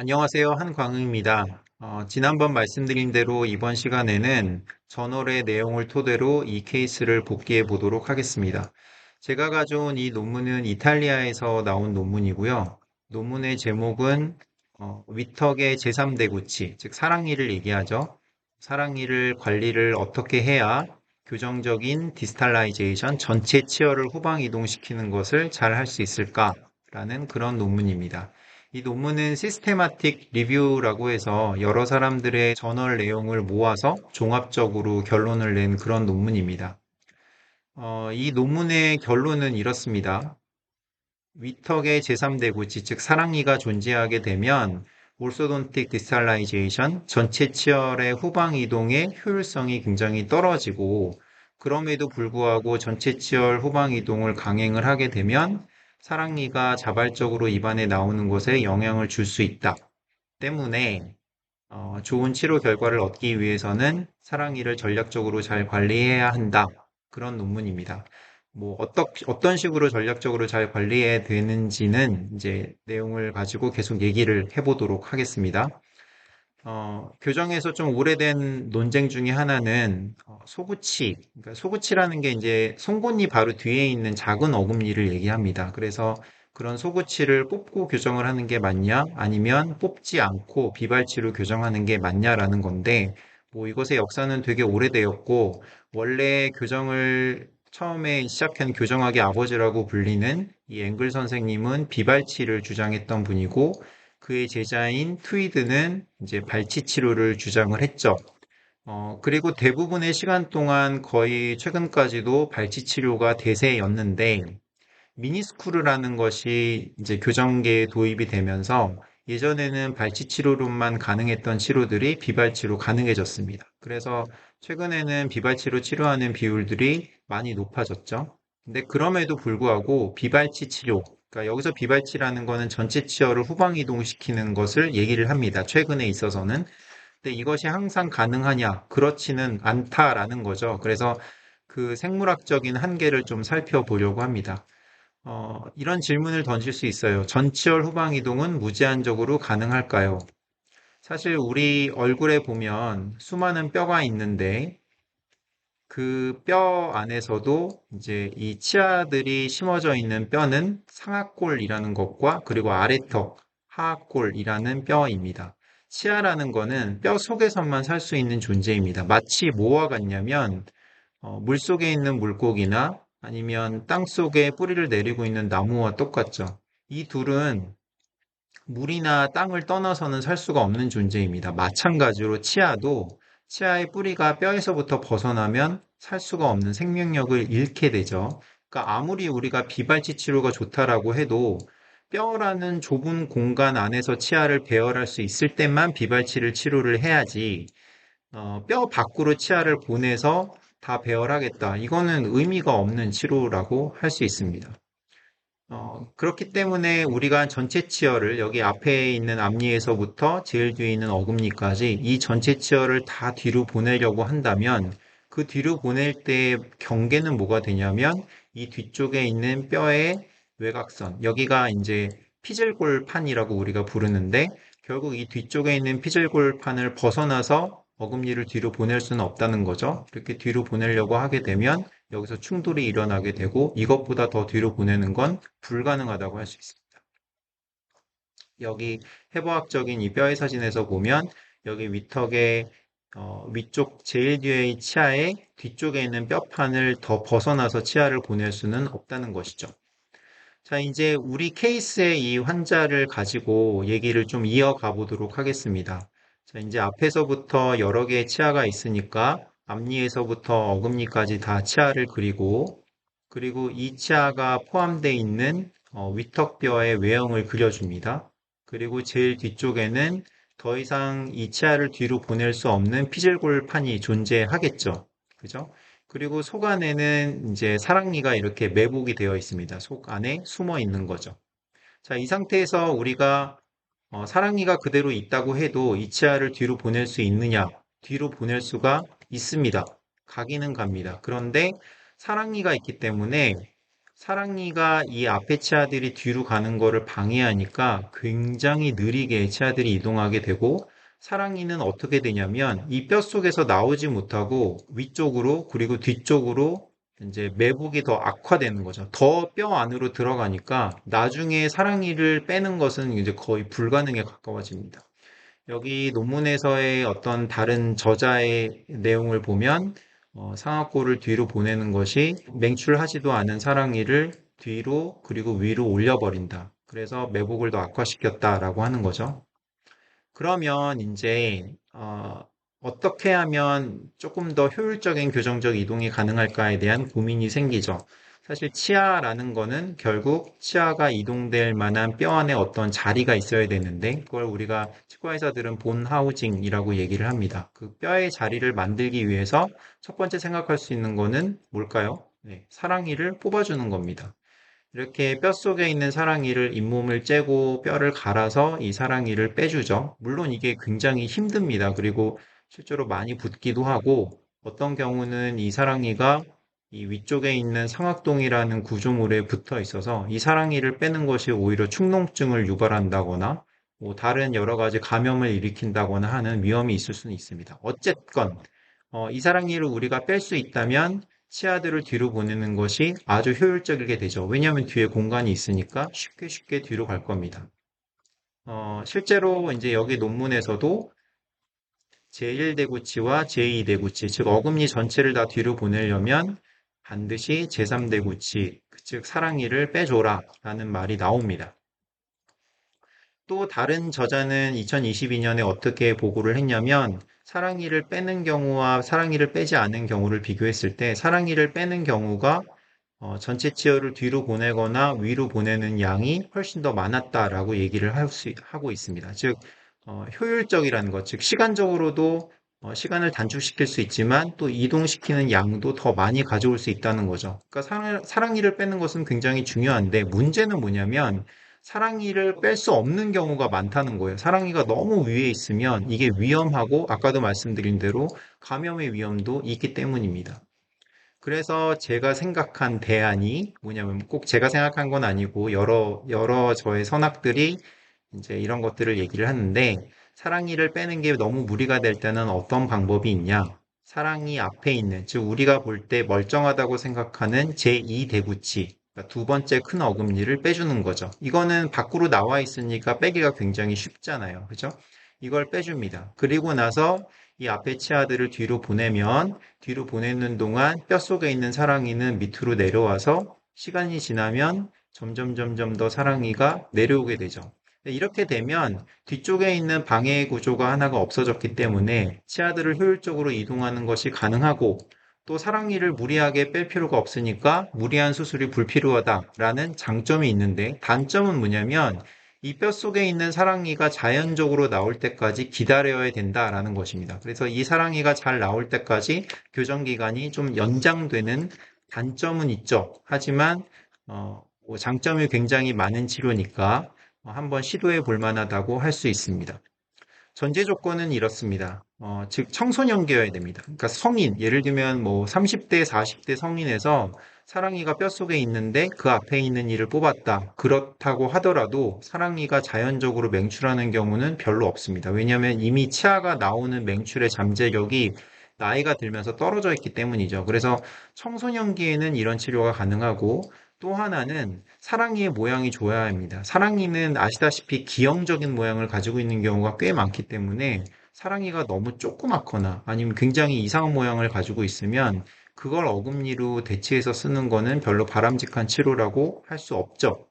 안녕하세요. 한광우입니다. 지난번 말씀드린 대로 이번 시간에는 저널의 내용을 토대로 이 케이스를 복기해 보도록 하겠습니다. 제가 가져온 이 논문은 이탈리아에서 나온 논문이고요. 논문의 제목은 위턱의 제3대구치, 즉 사랑니를 얘기하죠. 사랑니를 관리를 어떻게 해야 교정적인 디스탈라이제이션, 전체 치열을 후방 이동시키는 것을 잘 할 수 있을까라는 그런 논문입니다. 이 논문은 시스테마틱 리뷰라고 해서 여러 사람들의 저널 내용을 모아서 종합적으로 결론을 낸 그런 논문입니다. 이 논문의 결론은 이렇습니다. 위턱의 제3대구치, 즉 사랑니가 존재하게 되면 orthodontic distalization, 전체 치열의 후방 이동의 효율성이 굉장히 떨어지고 그럼에도 불구하고 전체 치열 후방 이동을 강행을 하게 되면 사랑니가 자발적으로 입안에 나오는 것에 영향을 줄 수 있다. 때문에 좋은 치료 결과를 얻기 위해서는 사랑니를 전략적으로 잘 관리해야 한다. 그런 논문입니다. 뭐 어떤 식으로 전략적으로 잘 관리해야 되는지는 이제 내용을 가지고 계속 얘기를 해보도록 하겠습니다. 교정에서 좀 오래된 논쟁 중에 하나는 소구치, 그러니까 소구치라는 게 이제 송곳니 바로 뒤에 있는 작은 어금니를 얘기합니다. 그래서 그런 소구치를 뽑고 교정을 하는 게 맞냐, 아니면 뽑지 않고 비발치로 교정하는 게 맞냐라는 건데, 뭐 이것의 역사는 되게 오래되었고, 원래 교정을 처음에 시작한 교정학의 아버지라고 불리는 이 앵글 선생님은 비발치를 주장했던 분이고, 그의 제자인 트위드는 이제 발치 치료를 주장을 했죠. 그리고 대부분의 시간 동안 거의 최근까지도 발치 치료가 대세였는데, 미니스쿠르라는 것이 이제 교정계에 도입이 되면서 예전에는 발치 치료로만 가능했던 치료들이 비발치로 가능해졌습니다. 그래서 최근에는 비발치로 치료하는 비율들이 많이 높아졌죠. 근데 그럼에도 불구하고 비발치 치료, 그러니까 여기서 비발치라는 거는 전체 치열을 후방 이동시키는 것을 얘기를 합니다. 최근에 있어서는. 근데 이것이 항상 가능하냐? 그렇지는 않다라는 거죠. 그래서 그 생물학적인 한계를 좀 살펴보려고 합니다. 이런 질문을 던질 수 있어요. 전치열 후방 이동은 무제한적으로 가능할까요? 사실 우리 얼굴에 보면 수많은 뼈가 있는데 그 뼈 안에서도 이제 이 치아들이 심어져 있는 뼈는 상악골이라는 것과 그리고 아래턱, 하악골이라는 뼈입니다. 치아라는 거는 뼈 속에서만 살 수 있는 존재입니다. 마치 뭐와 같냐면 물 속에 있는 물고기나 아니면 땅 속에 뿌리를 내리고 있는 나무와 똑같죠. 이 둘은 물이나 땅을 떠나서는 살 수가 없는 존재입니다. 마찬가지로 치아도 치아의 뿌리가 뼈에서부터 벗어나면 살 수가 없는 생명력을 잃게 되죠. 그러니까 아무리 우리가 비발치 치료가 좋다라고 해도 뼈라는 좁은 공간 안에서 치아를 배열할 수 있을 때만 비발치를 치료를 해야지 뼈 밖으로 치아를 보내서 다 배열하겠다. 이거는 의미가 없는 치료라고 할 수 있습니다. 그렇기 때문에 우리가 전체 치열을 여기 앞에 있는 앞니에서부터 제일 뒤에 있는 어금니까지 이 전체 치열을 다 뒤로 보내려고 한다면 그 뒤로 보낼 때의 경계는 뭐가 되냐면 이 뒤쪽에 있는 뼈의 외곽선, 여기가 이제 피질골판이라고 우리가 부르는데 결국 이 뒤쪽에 있는 피질골판을 벗어나서 어금니를 뒤로 보낼 수는 없다는 거죠. 이렇게 뒤로 보내려고 하게 되면 여기서 충돌이 일어나게 되고 이것보다 더 뒤로 보내는 건 불가능하다고 할 수 있습니다. 여기 해부학적인 이 뼈의 사진에서 보면 여기 위턱의 위쪽 제일 뒤의 치아의 뒤쪽에 있는 뼈판을 더 벗어나서 치아를 보낼 수는 없다는 것이죠. 자, 이제 우리 케이스의 이 환자를 가지고 얘기를 좀 이어가 보도록 하겠습니다. 자, 이제 앞에서부터 여러 개의 치아가 있으니까 앞니에서부터 어금니까지 다 치아를 그리고 그리고 이 치아가 포함되어 있는 위턱뼈의 외형을 그려줍니다. 그리고 제일 뒤쪽에는 더 이상 이 치아를 뒤로 보낼 수 없는 피질골판이 존재하겠죠. 그죠? 그리고 속 안에는 이제 사랑니가 이렇게 매복이 되어 있습니다. 속 안에 숨어 있는 거죠. 자, 이 상태에서 우리가 사랑니가 그대로 있다고 해도 이 치아를 뒤로 보낼 수 있느냐? 뒤로 보낼 수가 있습니다. 가기는 갑니다. 그런데 사랑니가 있기 때문에 사랑니가 이 앞에 치아들이 뒤로 가는 거를 방해하니까 굉장히 느리게 치아들이 이동하게 되고 사랑니는 어떻게 되냐면 이 뼛속에서 나오지 못하고 위쪽으로 그리고 뒤쪽으로 이제 매복이 더 악화되는 거죠. 더 뼈 안으로 들어가니까 나중에 사랑니를 빼는 것은 이제 거의 불가능에 가까워집니다. 여기 논문에서의 어떤 다른 저자의 내용을 보면 상악골을 뒤로 보내는 것이 맹출하지도 않은 사랑니를 뒤로 그리고 위로 올려버린다. 그래서 매복을 더 악화시켰다라고 하는 거죠. 그러면 이제 어떻게 하면 조금 더 효율적인 교정적 이동이 가능할까에 대한 고민이 생기죠. 사실 치아라는 거는 결국 치아가 이동될 만한 뼈 안에 어떤 자리가 있어야 되는데 그걸 우리가 치과 의사들은 본 하우징이라고 얘기를 합니다. 그 뼈의 자리를 만들기 위해서 첫 번째 생각할 수 있는 거는 뭘까요? 네, 사랑니를 뽑아주는 겁니다. 이렇게 뼛속에 있는 사랑니를 잇몸을 째고 뼈를 갈아서 이 사랑니를 빼주죠. 물론 이게 굉장히 힘듭니다. 그리고 실제로 많이 붓기도 하고 어떤 경우는 이 사랑니가 이 위쪽에 있는 상악동이라는 구조물에 붙어 있어서 이 사랑니를 빼는 것이 오히려 축농증을 유발한다거나 뭐 다른 여러 가지 감염을 일으킨다거나 하는 위험이 있을 수는 있습니다. 어쨌건 이 사랑니를 우리가 뺄 수 있다면 치아들을 뒤로 보내는 것이 아주 효율적이게 되죠. 왜냐하면 뒤에 공간이 있으니까 쉽게 쉽게 뒤로 갈 겁니다. 실제로 이제 여기 논문에서도 제1대구치와 제2대구치, 즉 어금니 전체를 다 뒤로 보내려면 반드시 제3대구치, 즉 사랑니를 빼줘라 라는 말이 나옵니다. 또 다른 저자는 2022년에 어떻게 보고를 했냐면 사랑니를 빼는 경우와 사랑니를 빼지 않은 경우를 비교했을 때 사랑니를 빼는 경우가 전체 치어를 뒤로 보내거나 위로 보내는 양이 훨씬 더 많았다라고 얘기를 하고 있습니다. 즉, 효율적이라는 것, 즉 시간적으로도 시간을 단축시킬 수 있지만 또 이동시키는 양도 더 많이 가져올 수 있다는 거죠. 그러니까 사랑니를 빼는 것은 굉장히 중요한데 문제는 뭐냐면 사랑니를 뺄 수 없는 경우가 많다는 거예요. 사랑니가 너무 위에 있으면 이게 위험하고 아까도 말씀드린 대로 감염의 위험도 있기 때문입니다. 그래서 제가 생각한 대안이 뭐냐면 꼭 제가 생각한 건 아니고 여러 저의 선악들이 이제 이런 것들을 얘기를 하는데 사랑니를 빼는 게 너무 무리가 될 때는 어떤 방법이 있냐? 사랑니 앞에 있는, 즉 우리가 볼 때 멀쩡하다고 생각하는 제2대구치, 그러니까 두 번째 큰 어금니를 빼주는 거죠. 이거는 밖으로 나와 있으니까 빼기가 굉장히 쉽잖아요. 그죠? 이걸 빼줍니다. 그리고 나서 이 앞에 치아들을 뒤로 보내면 뒤로 보내는 동안 뼛속에 있는 사랑니는 밑으로 내려와서 시간이 지나면 점점 더 사랑니가 내려오게 되죠. 이렇게 되면 뒤쪽에 있는 방해 구조가 하나가 없어졌기 때문에 치아들을 효율적으로 이동하는 것이 가능하고 또 사랑니를 무리하게 뺄 필요가 없으니까 무리한 수술이 불필요하다라는 장점이 있는데 단점은 뭐냐면 이 뼛속에 있는 사랑니가 자연적으로 나올 때까지 기다려야 된다라는 것입니다. 그래서 이 사랑니가 잘 나올 때까지 교정 기간이 좀 연장되는 단점은 있죠. 하지만 뭐 장점이 굉장히 많은 치료니까 한번 시도해 볼 만하다고 할 수 있습니다. 전제 조건은 이렇습니다. 즉 청소년기여야 됩니다. 그러니까 성인, 예를 들면 뭐 30대, 40대 성인에서 사랑니가 뼛속에 있는데 그 앞에 있는 이를 뽑았다. 그렇다고 하더라도 사랑니가 자연적으로 맹출하는 경우는 별로 없습니다. 왜냐하면 이미 치아가 나오는 맹출의 잠재력이 나이가 들면서 떨어져 있기 때문이죠. 그래서 청소년기에는 이런 치료가 가능하고 또 하나는 사랑니의 모양이 좋아야 합니다. 사랑니는 아시다시피 기형적인 모양을 가지고 있는 경우가 꽤 많기 때문에 사랑니가 너무 조그맣거나 아니면 굉장히 이상한 모양을 가지고 있으면 그걸 어금니로 대체해서 쓰는 거는 별로 바람직한 치료라고 할 수 없죠.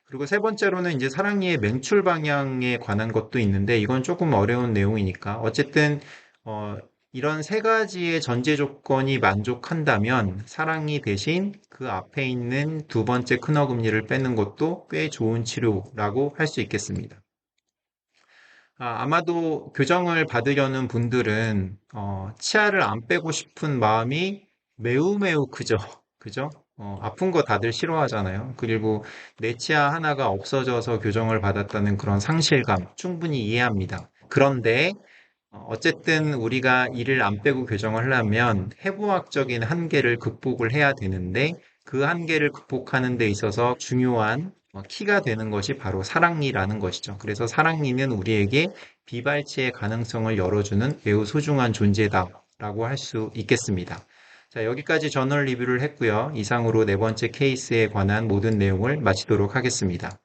그리고 세 번째로는 이제 사랑니의 맹출 방향에 관한 것도 있는데 이건 조금 어려운 내용이니까 어쨌든 어, 이런 세 가지의 전제 조건이 만족한다면 사랑니 대신 그 앞에 있는 두 번째 큰어금니를 빼는 것도 꽤 좋은 치료라고 할 수 있겠습니다. 아마도 교정을 받으려는 분들은 치아를 안 빼고 싶은 마음이 매우 크죠. 그죠? 아픈 거 다들 싫어하잖아요. 그리고 내 치아 하나가 없어져서 교정을 받았다는 그런 상실감 충분히 이해합니다. 그런데 어쨌든 우리가 이를 안 빼고 교정을 하려면 해부학적인 한계를 극복을 해야 되는데 그 한계를 극복하는 데 있어서 중요한 키가 되는 것이 바로 사랑니라는 것이죠. 그래서 사랑니는 우리에게 비발치의 가능성을 열어주는 매우 소중한 존재다라고 할 수 있겠습니다. 자, 여기까지 저널 리뷰를 했고요. 이상으로 네 번째 케이스에 관한 모든 내용을 마치도록 하겠습니다.